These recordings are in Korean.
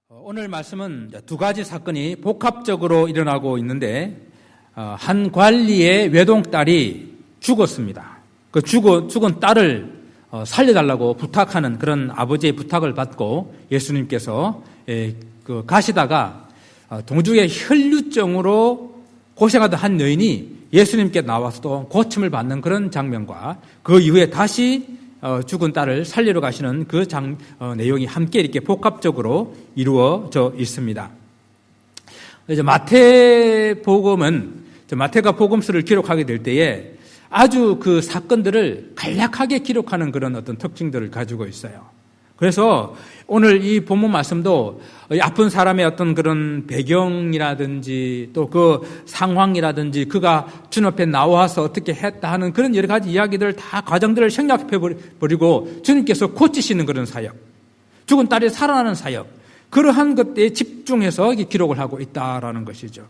오늘 말씀은 두 가지 사건이 복합적으로 일어나고 있는데 한 관리의 외동딸이 죽었습니다. 그 죽은 딸을 살려달라고 부탁하는 그런 아버지의 부탁을 받고 예수님께서 가시다가 동족의 혈류증으로 고생하던 한 여인이 예수님께 나와서 또 고침을 받는 그런 장면과 그 이후에 다시 죽은 딸을 살리러 가시는 그 내용이 함께 이렇게 복합적으로 이루어져 있습니다. 이제 마태가 복음서를 기록하게 될 때에 아주 그 사건들을 간략하게 기록하는 그런 어떤 특징들을 가지고 있어요. 그래서 오늘 이 본문 말씀도 아픈 사람의 어떤 그런 배경이라든지 또 그 상황이라든지 그가 주님 앞에 나와서 어떻게 했다 하는 그런 여러 가지 이야기들 다 과정들을 생략해 버리고 주님께서 고치시는 그런 사역, 죽은 딸이 살아나는 사역, 그러한 것에 집중해서 기록을 하고 있다라는 것이죠.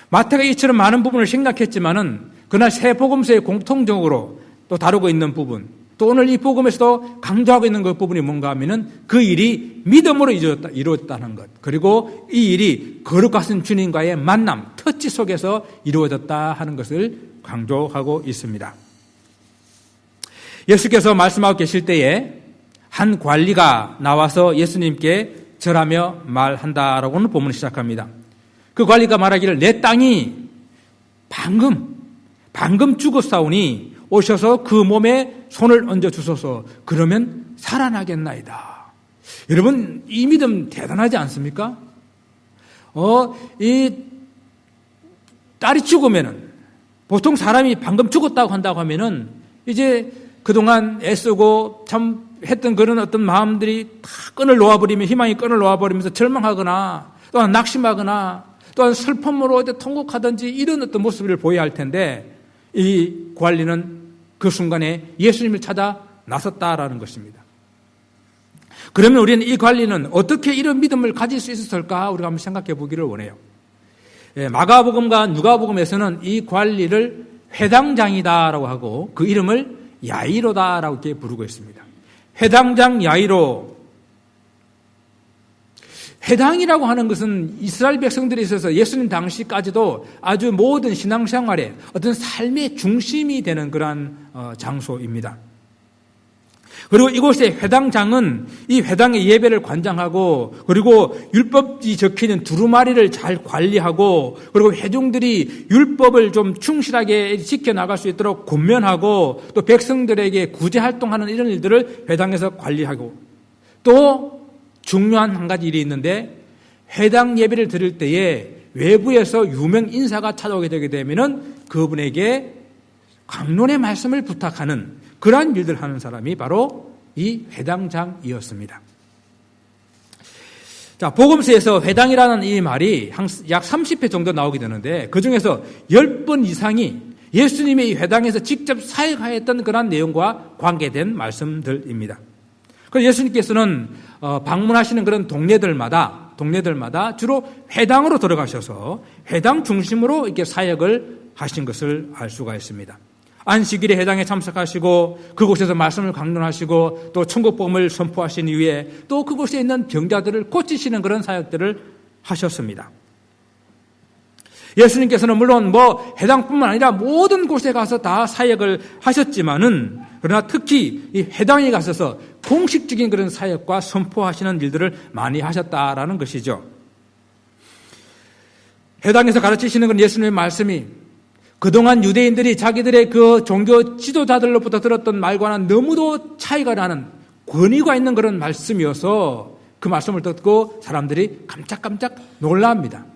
마태가 이처럼 많은 부분을 생략했지만은 그날 세 복음서에 공통적으로 또 다루고 있는 부분, 또 오늘 이 복음에서도 강조하고 있는 그 부분이 뭔가 하면은 그 일이 믿음으로 이루어졌다는 것, 그리고 이 일이 거룩하신 주님과의 만남, 터치 속에서 이루어졌다 하는 것을 강조하고 있습니다. 예수께서 말씀하고 계실 때에 한 관리가 나와서 예수님께 절하며 말한다라고는 본문을 시작합니다. 그 관리가 말하기를 내 땅이 방금 죽었사오니 오셔서 그 몸에 손을 얹어 주소서. 그러면 살아나겠나이다. 여러분, 이 믿음 대단하지 않습니까? 이 딸이 죽으면은, 보통 사람이 방금 죽었다고 한다고 하면은 이제 그동안 애쓰고 참 했던 그런 어떤 마음들이 다 희망이 끈을 놓아버리면서 절망하거나 또한 낙심하거나 또한 슬픔으로 통곡하든지 이런 어떤 모습을 보여야 할 텐데, 이 관리는 그 순간에 예수님을 찾아 나섰다라는 것입니다. 그러면 우리는 이 관리는 어떻게 이런 믿음을 가질 수 있었을까? 우리가 한번 생각해 보기를 원해요. 마가복음과 누가복음에서는 이 관리를 회당장이다라고 하고 그 이름을 야이로다라고 이렇게 부르고 있습니다. 회당장 야이로. 회당이라고 하는 것은 이스라엘 백성들에 있어서 예수님 당시까지도 아주 모든 신앙생활의 어떤 삶의 중심이 되는 그러한 장소입니다. 그리고 이곳의 회당장은 이 회당의 예배를 관장하고, 그리고 율법이 적혀있는 두루마리를 잘 관리하고, 그리고 회중들이 율법을 좀 충실하게 지켜나갈 수 있도록 권면하고, 또 백성들에게 구제활동하는 이런 일들을 회당에서 관리하고, 또 중요한 한 가지 일이 있는데, 회당 예배를 드릴 때에 외부에서 유명 인사가 찾아오게 되게 되면은 그분에게 강론의 말씀을 부탁하는 그러한 일들을 하는 사람이 바로 이 회당장이었습니다. 자, 복음서에서 회당이라는 이 말이 약 30회 정도 나오게 되는데, 그 중에서 10번 이상이 예수님의 이 회당에서 직접 사역하였던 그러한 내용과 관계된 말씀들입니다. 그래서 예수님께서는 방문하시는 그런 동네들마다 주로 회당으로 들어가셔서 회당 중심으로 이렇게 사역을 하신 것을 알 수가 있습니다. 안식일에 회당에 참석하시고 그곳에서 말씀을 강론하시고 또 천국복음을 선포하신 이후에 또 그곳에 있는 병자들을 고치시는 그런 사역들을 하셨습니다. 예수님께서는 물론 회당뿐만 아니라 모든 곳에 가서 다 사역을 하셨지만은, 그러나 특히 이 회당에 가셔서 공식적인 그런 사역과 선포하시는 일들을 많이 하셨다라는 것이죠. 회당에서 가르치시는 그런 예수님의 말씀이 그동안 유대인들이 자기들의 그 종교 지도자들로부터 들었던 말과는 너무도 차이가 나는 권위가 있는 그런 말씀이어서 그 말씀을 듣고 사람들이 깜짝깜짝 놀랍니다.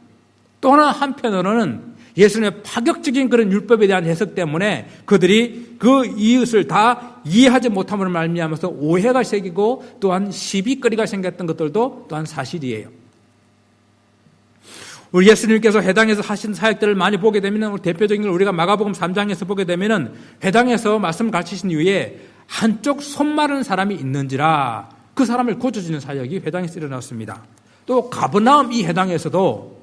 또 하나 한편으로는 예수님의 파격적인 그런 율법에 대한 해석 때문에 그들이 그 이웃을 다 이해하지 못함으로 말미암아서 오해가 생기고 또한 시비거리가 생겼던 것들도 또한 사실이에요. 우리 예수님께서 회당에서 하신 사역들을 많이 보게 되면, 대표적인 걸 우리가 마가복음 3장에서 보게 되면은 회당에서 말씀을 가르치신 이후에 한쪽 손 마른 사람이 있는지라 그 사람을 고쳐주는 사역이 회당에서 일어났습니다. 또 가버나움 회당에서도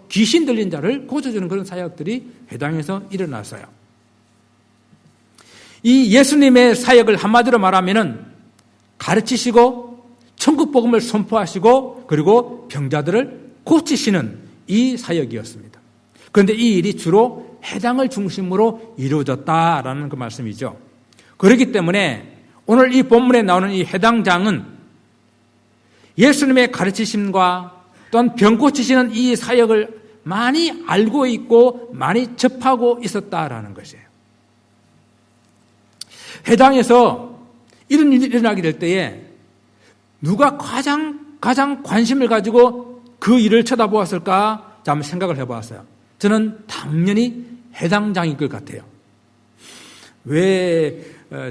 귀신 들린 자를 고쳐주는 그런 사역들이 회당에서 일어났어요. 이 예수님의 사역을 한마디로 말하면은 가르치시고 천국 복음을 선포하시고 그리고 병자들을 고치시는 이 사역이었습니다. 그런데 이 일이 주로 회당을 중심으로 이루어졌다라는 그 말씀이죠. 그렇기 때문에 오늘 이 본문에 나오는 이 회당장은 예수님의 가르치심과 또한 병 고치시는 이 사역을 많이 알고 있고 많이 접하고 있었다라는 것이에요. 회당에서 이런 일이 일어나게 될 때에 누가 가장 관심을 가지고 그 일을 쳐다보았을까? 자, 한번 생각을 해보았어요. 저는 당연히 회당장일 것 같아요. 왜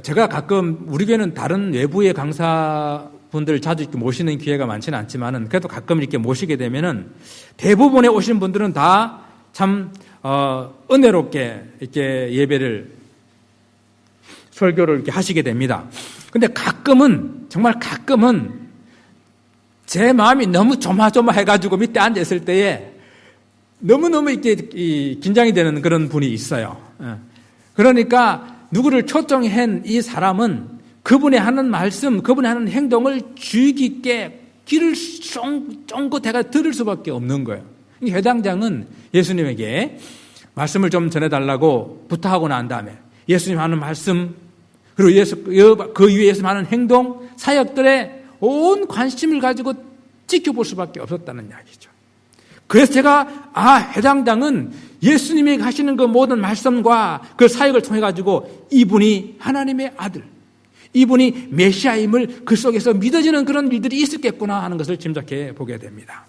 제가 가끔 우리 교회는 다른 외부의 강사분들을 자주 이렇게 모시는 기회가 많지는 않지만은 그래도 가끔 이렇게 모시게 되면은 대부분에 오신 분들은 다 참 은혜롭게 이렇게 예배를 설교를 이렇게 하시게 됩니다. 근데 정말 가끔은 제 마음이 너무 조마조마해가지고 밑에 앉아있을 때에 너무너무 이렇게 긴장이 되는 그런 분이 있어요. 그러니까 누구를 초청한 이 사람은 그분이 하는 말씀, 그분이 하는 행동을 주의 깊게 귀를 쫑긋해가 들을 수밖에 없는 거예요. 이 회당장은 예수님에게 말씀을 좀 전해달라고 부탁하고 난 다음에 예수님 하는 말씀, 그리고 그 위에 예수님 하는 행동, 사역들에 온 관심을 가지고 지켜볼 수밖에 없었다는 이야기죠. 그래서 제가 회당장은 예수님이 하시는 그 모든 말씀과 그 사역을 통해 가지고 이분이 하나님의 아들, 이분이 메시아임을 그 속에서 믿어지는 그런 일들이 있었겠구나 하는 것을 짐작해 보게 됩니다.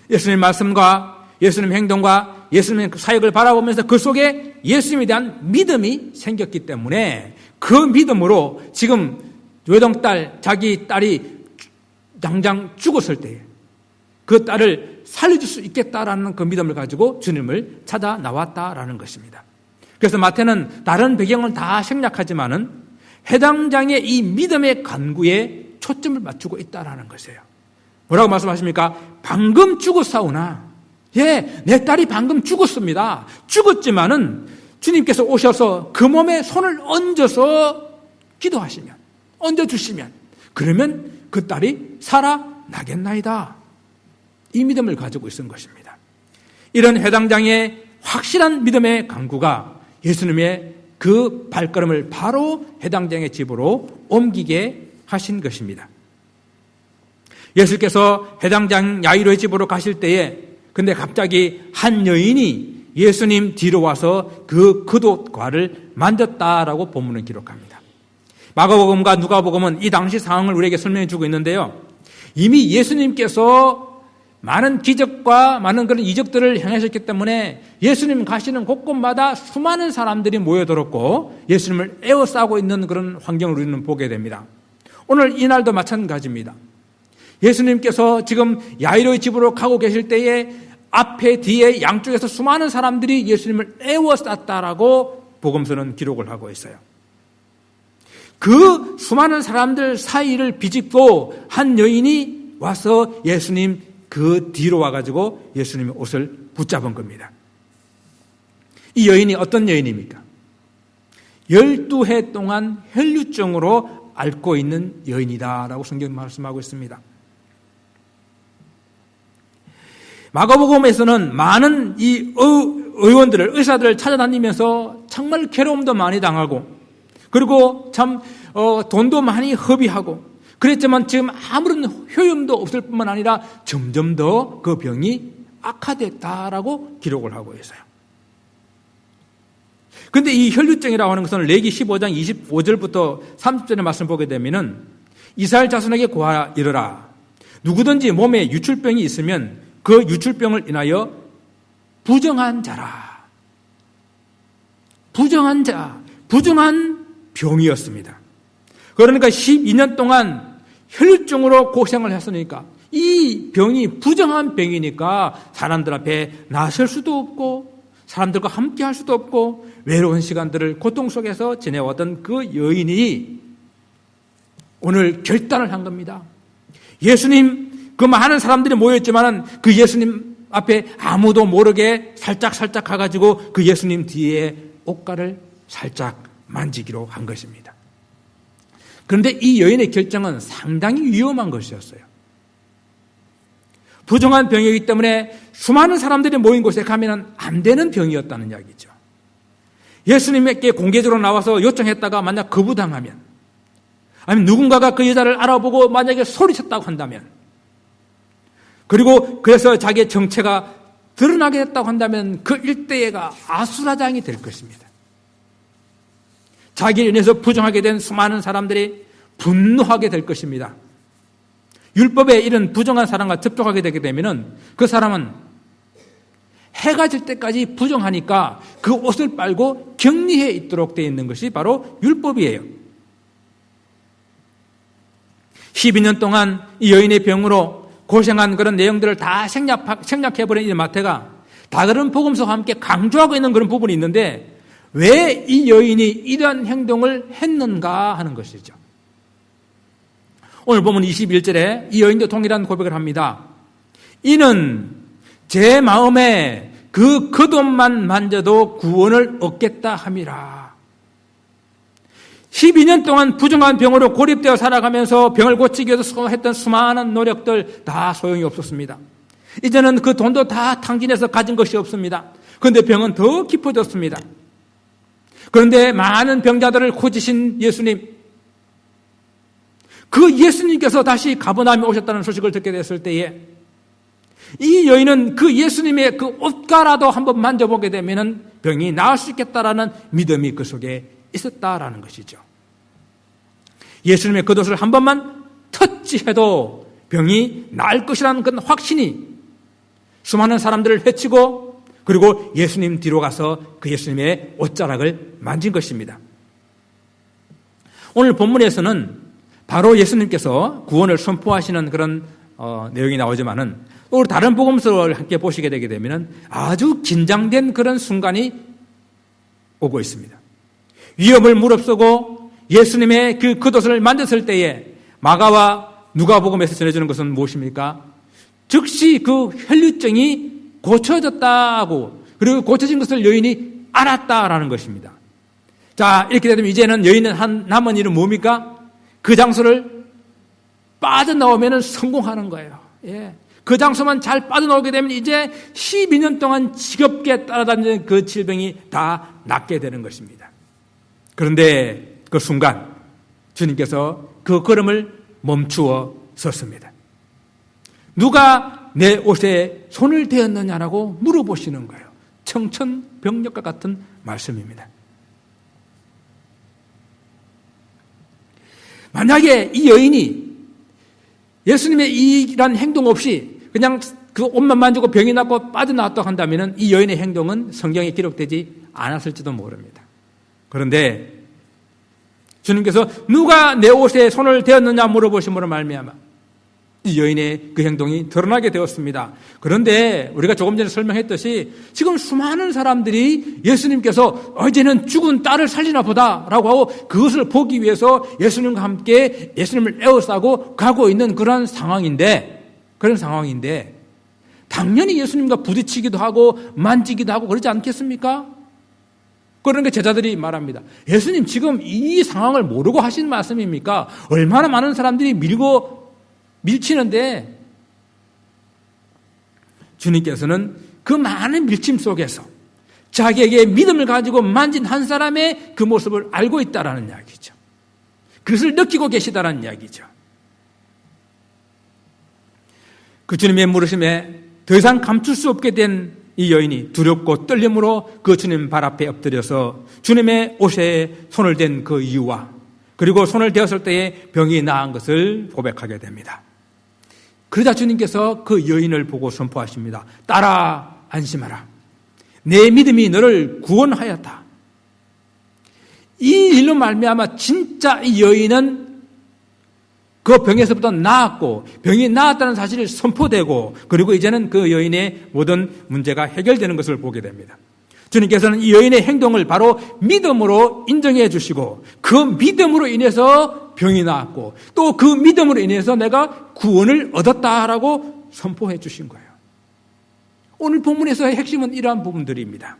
예수님 말씀과 예수님 행동과 예수님의 사역을 바라보면서 그 속에 예수님에 대한 믿음이 생겼기 때문에 그 믿음으로 지금 외동딸, 자기 딸이 당장 죽었을 때에 그 딸을 살려줄 수 있겠다라는 그 믿음을 가지고 주님을 찾아 나왔다라는 것입니다. 그래서 마태는 다른 배경을 다 생략하지만은 회당장의 이 믿음의 간구에 초점을 맞추고 있다라는 것이에요. 뭐라고 말씀하십니까? 방금 죽었사오나, 내 딸이 방금 죽었습니다. 죽었지만은 주님께서 오셔서 그 몸에 손을 얹어서 기도하시면, 얹어주시면, 그러면 그 딸이 살아나겠나이다. 이 믿음을 가지고 있는 것입니다. 이런 회당장의 확실한 믿음의 간구가 예수님의 그 발걸음을 바로 회당장의 집으로 옮기게 하신 것입니다. 예수께서 회당장 야이로의 집으로 가실 때에 근데 갑자기 한 여인이 예수님 뒤로 와서 그 겉옷과를 만졌다라고 본문은 기록합니다. 마가복음과 누가복음은 이 당시 상황을 우리에게 설명해 주고 있는데요. 이미 예수님께서 많은 기적과 많은 그런 이적들을 행하셨기 때문에 예수님 가시는 곳곳마다 수많은 사람들이 모여들었고 예수님을 에워싸고 있는 그런 환경을 우리는 보게 됩니다. 오늘 이날도 마찬가지입니다. 예수님께서 지금 야이로의 집으로 가고 계실 때에 앞에 뒤에 양쪽에서 수많은 사람들이 예수님을 에워쌌다라고 복음서는 기록을 하고 있어요. 그 수많은 사람들 사이를 비집고 한 여인이 와서 예수님 그 뒤로 와가지고 예수님의 옷을 붙잡은 겁니다. 이 여인이 어떤 여인입니까? 12해 동안 혈류증으로 앓고 있는 여인이다라고 성경 말씀하고 있습니다. 마가복음에서는 많은 이 의사들을 찾아다니면서 정말 괴로움도 많이 당하고 그리고 참 돈도 많이 허비하고 그랬지만 지금 아무런 효용도 없을 뿐만 아니라 점점 더 그 병이 악화됐다라고 기록을 하고 있어요. 그런데 이 혈류증이라고 하는 것은 레기 15장 25절부터 30절의 말씀을 보게 되면은 이스라엘 자손에게 이르라. 누구든지 몸에 유출병이 있으면 그 유출병을 인하여 부정한 자라. 부정한 병이었습니다. 그러니까 12년 동안 혈류증으로 고생을 했으니까 이 병이 부정한 병이니까 사람들 앞에 나설 수도 없고 사람들과 함께 할 수도 없고 외로운 시간들을 고통 속에서 지내왔던 그 여인이 오늘 결단을 한 겁니다. 예수님 그 많은 사람들이 모였지만은 그 예수님 앞에 아무도 모르게 살짝 가가지고 그 예수님 뒤에 옷가를 살짝 만지기로 한 것입니다. 그런데 이 여인의 결정은 상당히 위험한 것이었어요. 부정한 병이기 때문에 수많은 사람들이 모인 곳에 가면 안 되는 병이었다는 이야기죠. 예수님께 공개적으로 나와서 요청했다가 만약 거부당하면, 아니면 누군가가 그 여자를 알아보고 만약에 소리쳤다고 한다면, 그리고 그래서 자기의 정체가 드러나게 됐다고 한다면 그 일대가 아수라장이 될 것입니다. 자기를 인해서 부정하게 된 수많은 사람들이 분노하게 될 것입니다. 율법에 이런 부정한 사람과 접촉하게 되게 되면 그 사람은 해가 질 때까지 부정하니까 그 옷을 빨고 격리해 있도록 되어 있는 것이 바로 율법이에요. 12년 동안 이 여인의 병으로 고생한 그런 내용들을 다 생략해버린 이 마태가 다른 복음서와 함께 강조하고 있는 그런 부분이 있는데 왜 이 여인이 이러한 행동을 했는가 하는 것이죠. 오늘 보면 21절에 이 여인도 동일한 고백을 합니다. 이는 제 마음에 그 겉옷만 만져도 구원을 얻겠다 함이라. 12년 동안 부정한 병으로 고립되어 살아가면서 병을 고치기 위해서 했던 수많은 노력들 다 소용이 없었습니다. 이제는 그 돈도 다 탕진해서 가진 것이 없습니다. 그런데 병은 더 깊어졌습니다. 그런데 많은 병자들을 고치신 예수님, 그 예수님께서 다시 가버나움에 오셨다는 소식을 듣게 됐을 때에 이 여인은 그 예수님의 그 옷가라도 한번 만져보게 되면 병이 나을 수 있겠다라는 믿음이 그 속에 있었다라는 것이죠. 예수님의 겉옷을 한 번만 터치해도 병이 나을 것이라는 그런 확신이 수많은 사람들을 해치고 그리고 예수님 뒤로 가서 그 예수님의 옷자락을 만진 것입니다. 오늘 본문에서는 바로 예수님께서 구원을 선포하시는 그런 내용이 나오지만은 또 다른 복음서를 함께 보시게 되게 되면 아주 긴장된 그런 순간이 오고 있습니다. 위험을 무릅쓰고 예수님의 그 겉옷을 만졌을 때에 마가와 누가복음에서 전해주는 것은 무엇입니까? 즉시 그 혈류증이 고쳐졌다고 그리고 고쳐진 것을 여인이 알았다라는 것입니다. 자, 이렇게 되면 이제는 여인은 남은 일은 뭡니까? 그 장소를 빠져나오면 성공하는 거예요. 예. 그 장소만 잘 빠져나오게 되면 이제 12년 동안 지겹게 따라다니는 그 질병이 다 낫게 되는 것입니다. 그런데 그 순간 주님께서 그 걸음을 멈추어 섰습니다. 누가 내 옷에 손을 대었느냐라고 물어보시는 거예요. 청천벽력과 같은 말씀입니다. 만약에 이 여인이 예수님의 이런 행동 없이 그냥 그 옷만 만지고 병이 낫고 빠져나왔다고 한다면 이 여인의 행동은 성경에 기록되지 않았을지도 모릅니다. 그런데 주님께서 누가 내 옷에 손을 대었느냐 물어보심으로 말미암아 이 여인의 그 행동이 드러나게 되었습니다. 그런데 우리가 조금 전에 설명했듯이 지금 수많은 사람들이 예수님께서 어제는 죽은 딸을 살리나 보다라고 하고 그것을 보기 위해서 예수님과 함께 예수님을 에워싸고 가고 있는 그런 상황인데 당연히 예수님과 부딪히기도 하고 만지기도 하고 그러지 않겠습니까? 그러니까 제자들이 말합니다. 예수님 지금 이 상황을 모르고 하신 말씀입니까? 얼마나 많은 사람들이 밀치는데 주님께서는 그 많은 밀침 속에서 자기에게 믿음을 가지고 만진 한 사람의 그 모습을 알고 있다라는 이야기죠. 그것을 느끼고 계시다라는 이야기죠. 그 주님의 물으심에 더 이상 감출 수 없게 된 이 여인이 두렵고 떨림으로 그 주님 발 앞에 엎드려서 주님의 옷에 손을 댄 그 이유와 그리고 손을 대었을 때에 병이 나은 것을 고백하게 됩니다. 그러자 주님께서 그 여인을 보고 선포하십니다. 딸아 안심하라. 내 믿음이 너를 구원하였다. 이 일로 말미암아 진짜 이 여인은 그 병에서부터 나았고 병이 나았다는 사실이 선포되고 그리고 이제는 그 여인의 모든 문제가 해결되는 것을 보게 됩니다. 주님께서는 이 여인의 행동을 바로 믿음으로 인정해 주시고 그 믿음으로 인해서 병이 나았고 또 그 믿음으로 인해서 내가 구원을 얻었다라고 선포해 주신 거예요. 오늘 본문에서의 핵심은 이러한 부분들입니다.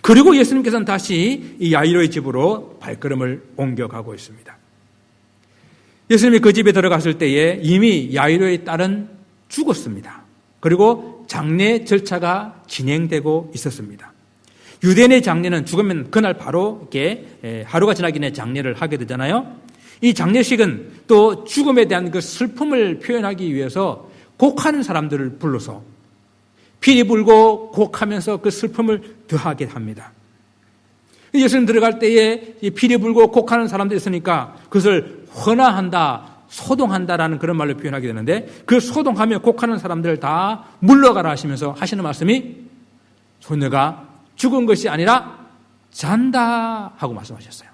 그리고 예수님께서는 다시 이 야이로의 집으로 발걸음을 옮겨가고 있습니다. 예수님이 그 집에 들어갔을 때에 이미 야이로의 딸은 죽었습니다. 그리고 장례 절차가 진행되고 있었습니다. 유대인의 장례는 죽으면 그날 바로 이렇게 하루가 지나기 전에 장례를 하게 되잖아요. 이 장례식은 또 죽음에 대한 그 슬픔을 표현하기 위해서 곡하는 사람들을 불러서 피리 불고 곡하면서 그 슬픔을 더하게 합니다. 예수님 들어갈 때에 피리 불고 곡하는 사람들이 있으니까 그것을 헌화한다, 소동한다라는 그런 말로 표현하게 되는데, 그 소동하며 곡하는 사람들을 다 물러가라 하시면서 하시는 말씀이 소녀가 죽은 것이 아니라 잔다 하고 말씀하셨어요.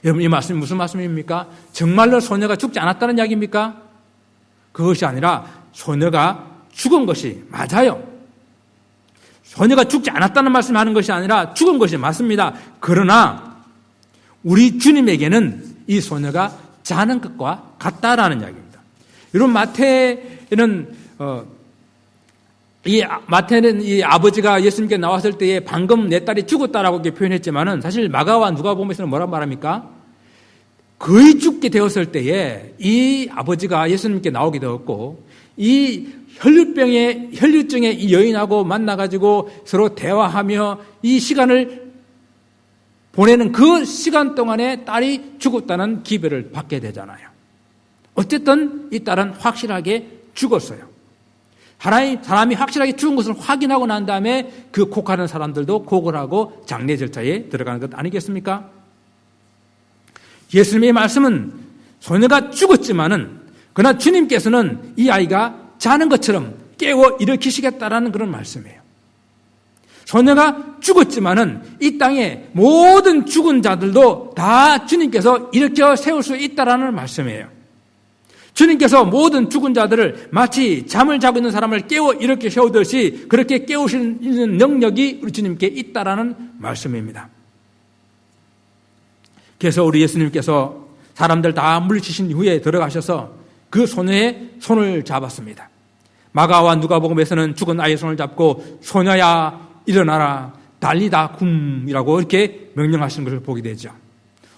여러분, 이 말씀이 무슨 말씀입니까? 정말로 소녀가 죽지 않았다는 이야기입니까? 그것이 아니라 소녀가 죽은 것이 맞아요. 소녀가 죽지 않았다는 말씀을 하는 것이 아니라 죽은 것이 맞습니다. 그러나 우리 주님에게는 이 소녀가 자는 것과 같다라는 이야기입니다. 여러분, 마태는 이 아버지가 예수님께 나왔을 때에 방금 내 딸이 죽었다라고 이렇게 표현했지만은 사실 마가와 누가복음에서는 뭐라고 말합니까? 거의 죽게 되었을 때에 이 아버지가 예수님께 나오게 되었고, 이 혈류증의 이 여인하고 만나가지고 서로 대화하며 이 시간을 보내는 그 시간 동안에 딸이 죽었다는 기별을 받게 되잖아요. 어쨌든 이 딸은 확실하게 죽었어요. 사람이 확실하게 죽은 것을 확인하고 난 다음에 그 곡하는 사람들도 곡을 하고 장례 절차에 들어가는 것 아니겠습니까? 예수님의 말씀은 소녀가 죽었지만은 그러나 주님께서는 이 아이가 자는 것처럼 깨워 일으키시겠다라는 그런 말씀이에요. 소녀가 죽었지만은 이 땅의 모든 죽은 자들도 다 주님께서 일으켜 세울 수 있다라는 말씀이에요. 주님께서 모든 죽은 자들을 마치 잠을 자고 있는 사람을 깨워 일으켜 세우듯이 그렇게 깨우시는 능력이 우리 주님께 있다라는 말씀입니다. 그래서 우리 예수님께서 사람들 다 물리치신 후에 들어가셔서 그 소녀의 손을 잡았습니다. 마가와 누가복음에서는 죽은 아이의 손을 잡고 소녀야 일어나라 달리다 굼이라고 이렇게 명령하시는 것을 보게 되죠.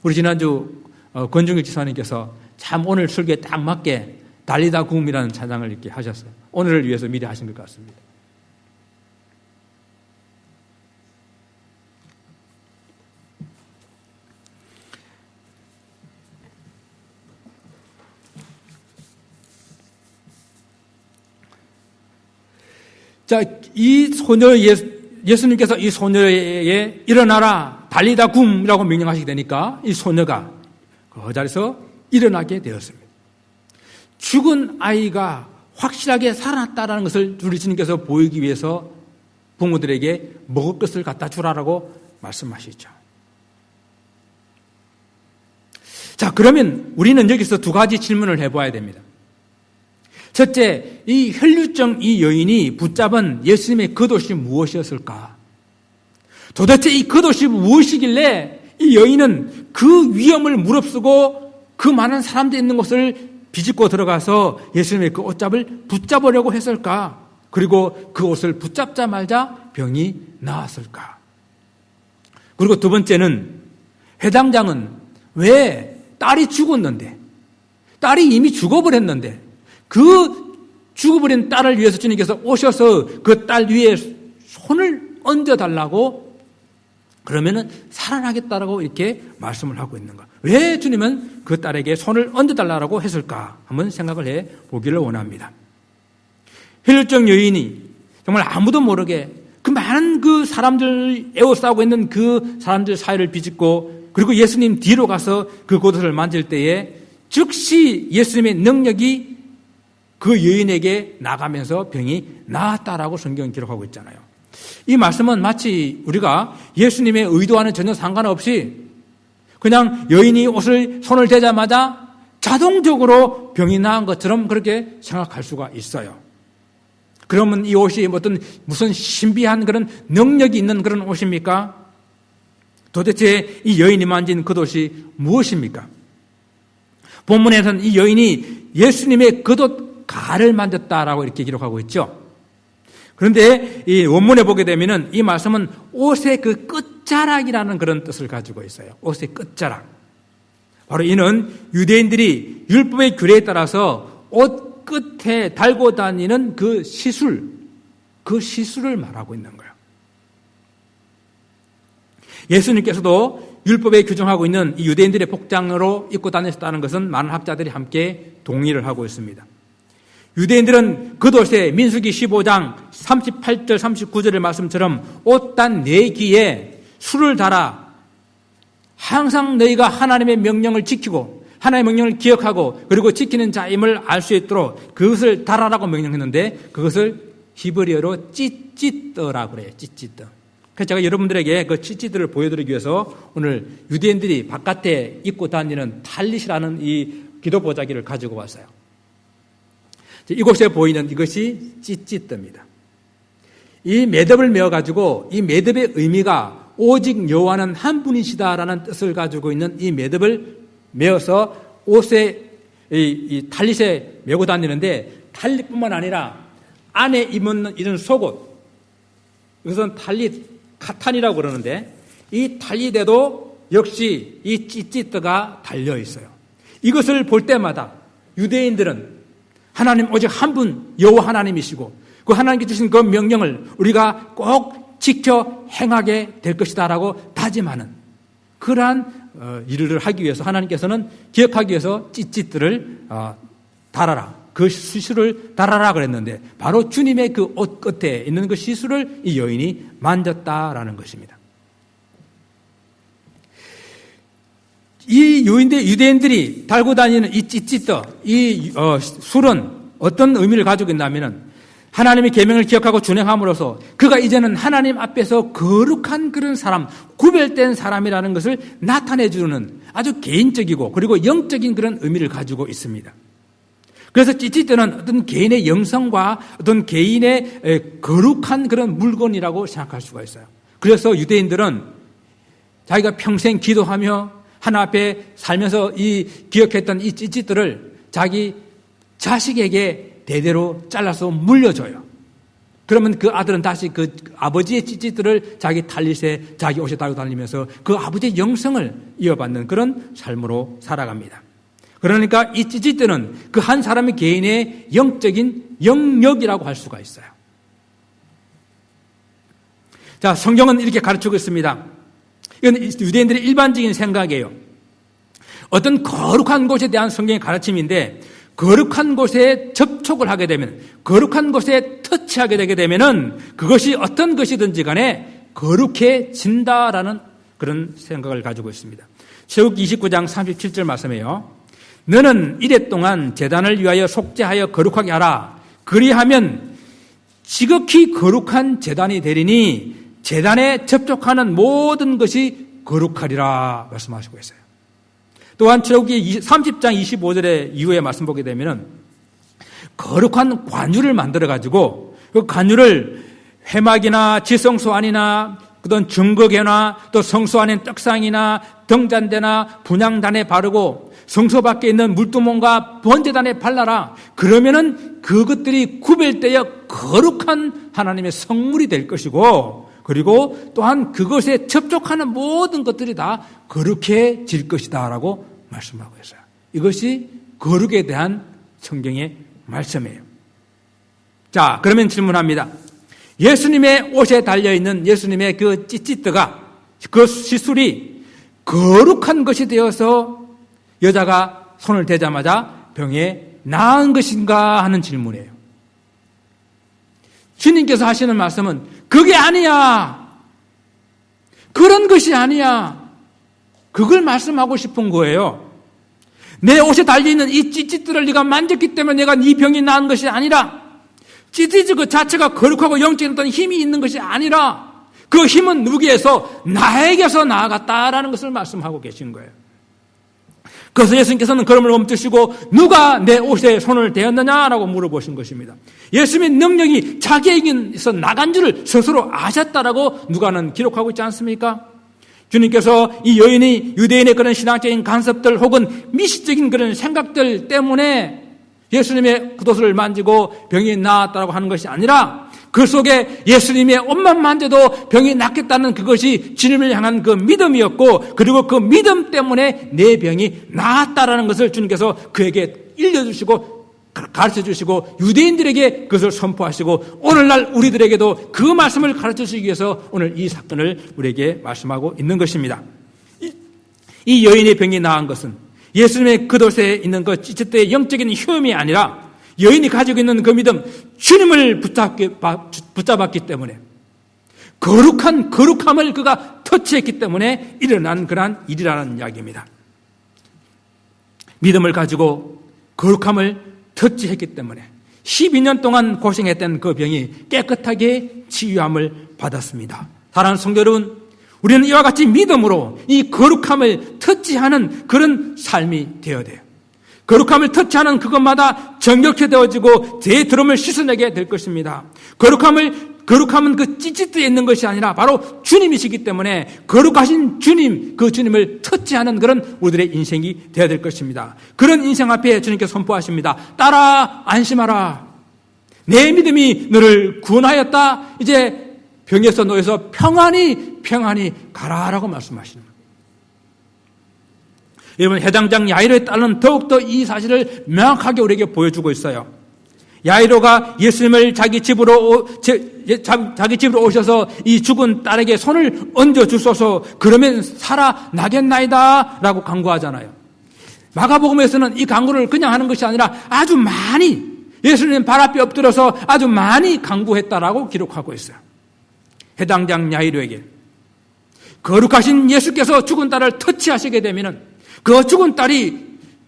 우리 지난주 권중일 지사님께서 참 오늘 설교에 딱 맞게 달리다 굼이라는 찬양을 이렇게 하셨어요. 오늘을 위해서 미리 하신 것 같습니다. 자, 이 소녀 예수님께서 이 소녀에게 일어나라 달리다 굼이라고 명령하시게 되니까 이 소녀가 그 자리에서 일어나게 되었습니다. 죽은 아이가 확실하게 살아났다는 것을 우리 주님께서 보이기 위해서 부모들에게 먹을 것을 갖다 주라라고 말씀하시죠. 자, 그러면 우리는 여기서 두 가지 질문을 해봐야 됩니다. 첫째, 이 혈류증 이 여인이 붙잡은 예수님의 겉옷이 무엇이었을까? 도대체 이 겉옷이 무엇이길래 이 여인은 그 위험을 무릅쓰고 그 많은 사람들이 있는 곳을 비집고 들어가서 예수님의 그 옷잡을 붙잡으려고 했을까? 그리고 그 옷을 붙잡자마자 병이 나았을까? 그리고 두 번째는 회당장은 왜 딸이 죽었는데, 딸이 이미 죽어버렸는데 그 죽어버린 딸을 위해서 주님께서 오셔서 그 딸 위에 손을 얹어달라고 그러면은 살아나겠다라고 이렇게 말씀을 하고 있는가? 왜 주님은 그 딸에게 손을 얹어달라고 했을까? 한번 생각을 해 보기를 원합니다. 혈류증 여인이 정말 아무도 모르게 그 많은 그 사람들 에워싸고 있는 그 사람들 사이를 비집고 그리고 예수님 뒤로 가서 그 겉옷을 만질 때에 즉시 예수님의 능력이 그 여인에게 나가면서 병이 나았다라고 성경은 기록하고 있잖아요. 이 말씀은 마치 우리가 예수님의 의도와는 전혀 상관없이 그냥 여인이 손을 대자마자 자동적으로 병이 나은 것처럼 그렇게 생각할 수가 있어요. 그러면 이 옷이 무슨 신비한 그런 능력이 있는 그런 옷입니까? 도대체 이 여인이 만진 겉옷이 무엇입니까? 본문에서는 이 여인이 예수님의 겉옷 가를 만졌다라고 이렇게 기록하고 있죠. 그런데 이 원문에 보게 되면은 이 말씀은 옷의 그 끝자락이라는 그런 뜻을 가지고 있어요. 옷의 끝자락. 바로 이는 유대인들이 율법의 규례에 따라서 옷 끝에 달고 다니는 그 시술을 말하고 있는 거예요. 예수님께서도 율법에 규정하고 있는 이 유대인들의 복장으로 입고 다녔다는 것은 많은 학자들이 함께 동의를 하고 있습니다. 유대인들은 겉옷에 민수기 15장 38절 39절의 말씀처럼 옷단 4기에 술을 달아 항상 너희가 하나님의 명령을 지키고 하나님의 명령을 기억하고 그리고 지키는 자임을 알 수 있도록 그것을 달아라고 명령했는데 그것을 히브리어로 찌찌떠라고 그래요. 찌찌떠. 그래서 제가 여러분들에게 그 찌찌떠를 보여드리기 위해서 오늘 유대인들이 바깥에 입고 다니는 탈릿이라는 이 기도 보자기를 가지고 왔어요. 이곳에 보이는 이것이 찌찌떠입니다. 이 매듭을 메어가지고 이 매듭의 의미가 오직 여호와는 한 분이시다라는 뜻을 가지고 있는 이 매듭을 메어서 옷에 이 탈릿에 메고 다니는데 탈릿뿐만 아니라 안에 입는 이런 속옷 이것은 탈릿 카탄이라고 그러는데 이 탈릿에도 역시 이 찌찌떠가 달려 있어요. 이것을 볼 때마다 유대인들은 하나님 오직 한 분 여호와 하나님이시고 그 하나님께 주신 그 명령을 우리가 꼭 지켜 행하게 될 것이다라고 다짐하는 그러한 일을 하기 위해서 하나님께서는 기억하기 위해서 찌찌뜨를 달아라. 그 시술을 달아라 그랬는데 바로 주님의 그 옷 끝에 있는 그 시술을 이 여인이 만졌다라는 것입니다. 이 유대인들이 달고 다니는 이 찌찌떠, 이 술은 어떤 의미를 가지고 있냐면은 하나님의 계명을 기억하고 준행함으로써 그가 이제는 하나님 앞에서 거룩한 그런 사람, 구별된 사람이라는 것을 나타내주는 아주 개인적이고 그리고 영적인 그런 의미를 가지고 있습니다. 그래서 찌찌떠는 어떤 개인의 영성과 어떤 개인의 거룩한 그런 물건이라고 생각할 수가 있어요. 그래서 유대인들은 자기가 평생 기도하며 하나님 앞에 살면서 이 기억했던 이 찌찌떠를 자기 자식에게 대대로 잘라서 물려줘요. 그러면 그 아들은 다시 그 아버지의 찌찌떠를 자기 탈릿에 자기 옷에 달고 다니면서 그 아버지의 영성을 이어받는 그런 삶으로 살아갑니다. 그러니까 이 찌찌떠는 그 한 사람의 개인의 영적인 영역이라고 할 수가 있어요. 자, 성경은 이렇게 가르치고 있습니다. 이건 유대인들의 일반적인 생각이에요. 어떤 거룩한 곳에 대한 성경의 가르침인데 거룩한 곳에 접촉을 하게 되면 거룩한 곳에 터치하게 되게 되면은 그것이 어떤 것이든지 간에 거룩해진다라는 그런 생각을 가지고 있습니다. 출애굽기 29장 37절 말씀이에요. 너는 이레 동안 제단을 위하여 속죄하여 거룩하게 하라. 그리하면 지극히 거룩한 제단이 되리니 제단에 접촉하는 모든 것이 거룩하리라 말씀하시고 있어요. 또한 출애굽기 30장 25절의 이후에 말씀 보게 되면은 거룩한 관유를 만들어 가지고 그 관유를 회막이나 지성소 안이나 그런 증거궤나 또 성소 안에 떡상이나 등잔대나 분향단에 바르고 성소 밖에 있는 물두멍과 번제단에 발라라. 그러면은 그것들이 구별되어 거룩한 하나님의 성물이 될 것이고 그리고 또한 그것에 접촉하는 모든 것들이 다 거룩해질 것이다 라고 말씀하고 있어요. 이것이 거룩에 대한 성경의 말씀이에요. 자, 그러면 질문합니다. 예수님의 옷에 달려있는 예수님의 그 찌찌떠가 그 시술이 거룩한 것이 되어서 여자가 손을 대자마자 병에 나은 것인가 하는 질문이에요. 주님께서 하시는 말씀은 그게 아니야. 그런 것이 아니야. 그걸 말씀하고 싶은 거예요. 내 옷에 달려있는 이 찌찌뜨를 네가 만졌기 때문에 내가 네 병이 나은 것이 아니라 찌찌뜨 그 자체가 거룩하고 영적인 어떤 힘이 있는 것이 아니라 그 힘은 누구에게서 나에게서 나아갔다라는 것을 말씀하고 계신 거예요. 그래서 예수님께서는 걸음을 멈추시고 누가 내 옷에 손을 대었느냐라고 물어보신 것입니다. 예수님의 능력이 자기에게서 나간 줄을 스스로 아셨다라고 누가는 기록하고 있지 않습니까? 주님께서 이 여인이 유대인의 그런 신앙적인 간섭들 혹은 미시적인 그런 생각들 때문에 예수님의 겉옷을 만지고 병이 나았다고 하는 것이 아니라 그 속에 예수님의 옷만 만져도 병이 낫겠다는 그것이 주님을 향한 그 믿음이었고, 그리고 그 믿음 때문에 내 병이 나았다라는 것을 주님께서 그에게 일려주시고 가르쳐주시고 유대인들에게 그것을 선포하시고, 오늘날 우리들에게도 그 말씀을 가르쳐주시기 위해서 오늘 이 사건을 우리에게 말씀하고 있는 것입니다. 이 여인의 병이 나은 것은 예수님의 겉옷에 있는 그 찌릿대의 영적인 효험이 아니라 여인이 가지고 있는 그 믿음, 주님을 붙잡았기 때문에, 거룩함을 그가 터치했기 때문에 일어난 그러한 일이라는 이야기입니다. 믿음을 가지고 거룩함을 터치했기 때문에 12년 동안 고생했던 그 병이 깨끗하게 치유함을 받았습니다. 사랑하는 성도 여러분, 우리는 이와 같이 믿음으로 이 거룩함을 터치하는 그런 삶이 되어야 돼요. 거룩함을 터치하는 그것마다 정결케 되어지고 제 드럼을 씻어내게 될 것입니다. 거룩함은 그 찌릿대에 있는 것이 아니라 바로 주님이시기 때문에 거룩하신 주님, 그 주님을 터치하는 그런 우리들의 인생이 되어야 될 것입니다. 그런 인생 앞에 주님께서 선포하십니다. 따라 안심하라. 내 믿음이 너를 구원하였다. 이제 병에서 놓여서 평안히 가라라고 말씀하시는 거예요. 여러분, 해당장 야이로의 딸은 더욱더 이 사실을 명확하게 우리에게 보여주고 있어요. 야이로가 예수님을 자기 집으로 오셔서 이 죽은 딸에게 손을 얹어 주소서, 그러면 살아나겠나이다 라고 간구하잖아요. 마가복음에서는 이 간구를 그냥 하는 것이 아니라 아주 많이, 예수님 발 앞에 엎드려서 아주 많이 간구했다라고 기록하고 있어요. 해당장 야이로에게 거룩하신 예수께서 죽은 딸을 터치하시게 되면은 그 죽은 딸이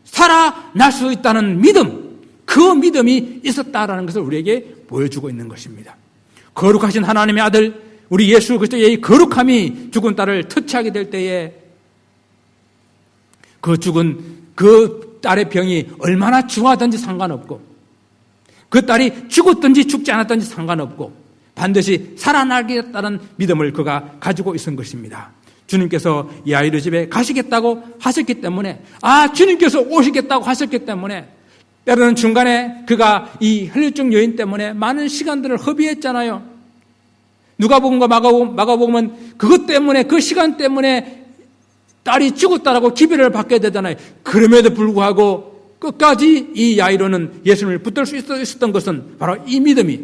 살아날 수 있다는 믿음, 그 믿음이 있었다라는 것을 우리에게 보여주고 있는 것입니다. 거룩하신 하나님의 아들 우리 예수 그리스도의 거룩함이 죽은 딸을 터치하게 될 때에 그 죽은 그 딸의 병이 얼마나 중하든지 상관없고, 그 딸이 죽었든지 죽지 않았든지 상관없고 반드시 살아나겠다는 믿음을 그가 가지고 있은 것입니다. 주님께서 야이로 집에 가시겠다고 하셨기 때문에, 주님께서 오시겠다고 하셨기 때문에, 때로는 중간에 그가 이 혈류증 여인 때문에 많은 시간들을 허비했잖아요. 누가복음과 마가복음은 그것 때문에, 그 시간 때문에 딸이 죽었다라고 기별을 받게 되잖아요. 그럼에도 불구하고 끝까지 이 야이로는 예수님을 붙들 수 있었던 것은 바로 이 믿음이,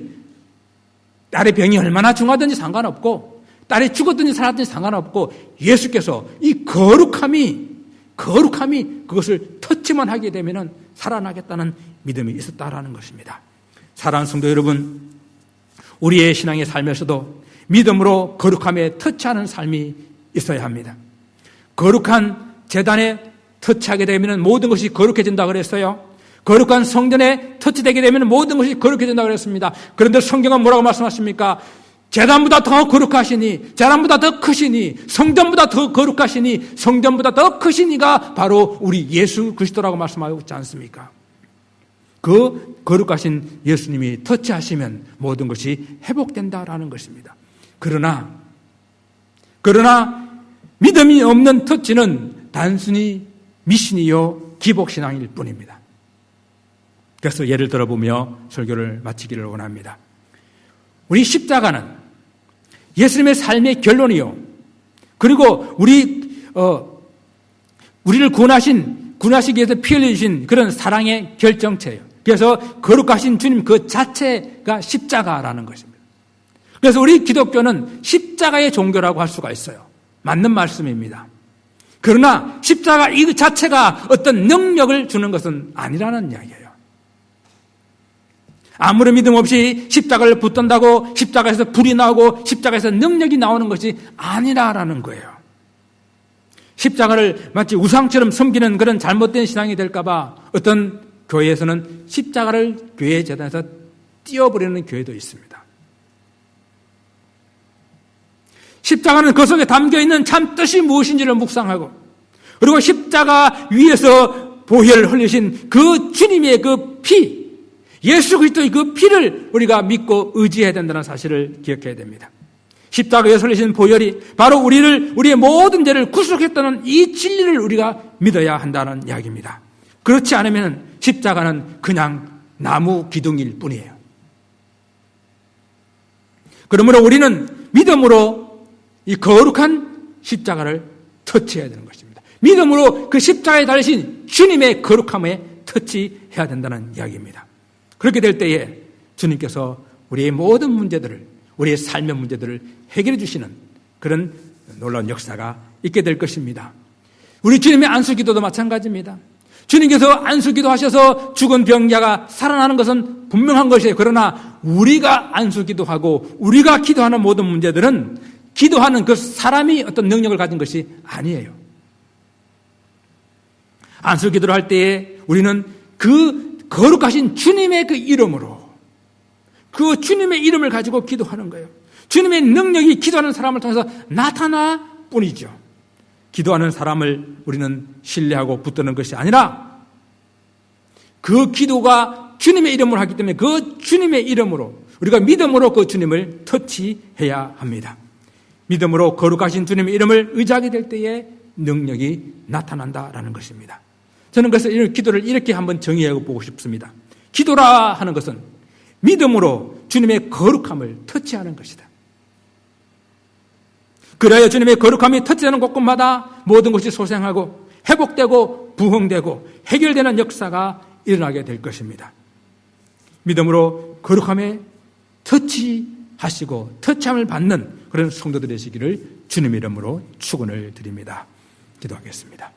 딸의 병이 얼마나 중하든지 상관없고 딸이 죽었든지 살았든지 상관없고 예수께서 이 거룩함이 그것을 터치만 하게 되면 살아나겠다는 믿음이 있었다라는 것입니다. 사랑하는 성도 여러분, 우리의 신앙의 삶에서도 믿음으로 거룩함에 터치하는 삶이 있어야 합니다. 거룩한 제단에 터치하게 되면 모든 것이 거룩해진다고 그랬어요. 거룩한 성전에 터치되게 되면 모든 것이 거룩해진다고 그랬습니다. 그런데 성경은 뭐라고 말씀하십니까? 제단보다 더 거룩하시니, 제단보다 더 크시니, 성전보다 더 거룩하시니, 성전보다 더 크시니가 바로 우리 예수 그리스도라고 말씀하고 있지 않습니까? 그 거룩하신 예수님이 터치하시면 모든 것이 회복된다라는 것입니다. 그러나 믿음이 없는 터치는 단순히 미신이요 기복신앙일 뿐입니다. 그래서 예를 들어보며 설교를 마치기를 원합니다. 우리 십자가는 예수님의 삶의 결론이요, 그리고 우리를 구원하시기 위해서 피 흘리신 그런 사랑의 결정체예요. 그래서 거룩하신 주님 그 자체가 십자가라는 것입니다. 그래서 우리 기독교는 십자가의 종교라고 할 수가 있어요. 맞는 말씀입니다. 그러나 십자가 이 자체가 어떤 능력을 주는 것은 아니라는 이야기예요. 아무런 믿음 없이 십자가를 붙든다고 십자가에서 불이 나오고 십자가에서 능력이 나오는 것이 아니라는 거예요. 십자가를 마치 우상처럼 섬기는 그런 잘못된 신앙이 될까봐 어떤 교회에서는 십자가를 교회 재단에서 띄워버리는 교회도 있습니다. 십자가는 그 속에 담겨있는 참 뜻이 무엇인지를 묵상하고, 그리고 십자가 위에서 보혈을 흘리신 그 주님의 그 피, 예수 그리스도의 그 피를 우리가 믿고 의지해야 된다는 사실을 기억해야 됩니다. 십자가에 흘리신 보혈이 바로 우리의 모든 죄를 구속했다는 이 진리를 우리가 믿어야 한다는 이야기입니다. 그렇지 않으면 십자가는 그냥 나무 기둥일 뿐이에요. 그러므로 우리는 믿음으로 이 거룩한 십자가를 터치해야 되는 것입니다. 믿음으로 그 십자가에 달리신 주님의 거룩함에 터치해야 된다는 이야기입니다. 그렇게 될 때에 주님께서 우리의 모든 문제들을, 우리의 삶의 문제들을 해결해 주시는 그런 놀라운 역사가 있게 될 것입니다. 우리 주님의 안수기도도 마찬가지입니다. 주님께서 안수기도 하셔서 죽은 병자가 살아나는 것은 분명한 것이에요. 그러나 우리가 안수기도하고 우리가 기도하는 모든 문제들은 기도하는 그 사람이 어떤 능력을 가진 것이 아니에요. 안수기도를 할 때에 우리는 그 거룩하신 주님의 그 이름으로, 그 주님의 이름을 가지고 기도하는 거예요. 주님의 능력이 기도하는 사람을 통해서 나타나 뿐이죠. 기도하는 사람을 우리는 신뢰하고 붙드는 것이 아니라 그 기도가 주님의 이름으로 하기 때문에 그 주님의 이름으로 우리가 믿음으로 그 주님을 터치해야 합니다. 믿음으로 거룩하신 주님의 이름을 의지하게 될 때에 능력이 나타난다라는 것입니다. 저는 그래서 이 기도를 이렇게 한번 정의해 보고 싶습니다. 기도라 하는 것은 믿음으로 주님의 거룩함을 터치하는 것이다. 그래야 주님의 거룩함이 터치하는 곳곳마다 모든 것이 소생하고 회복되고 부흥되고 해결되는 역사가 일어나게 될 것입니다. 믿음으로 거룩함에 터치하시고 터치함을 받는 그런 성도들 되시기를 주님 이름으로 축원을 드립니다. 기도하겠습니다.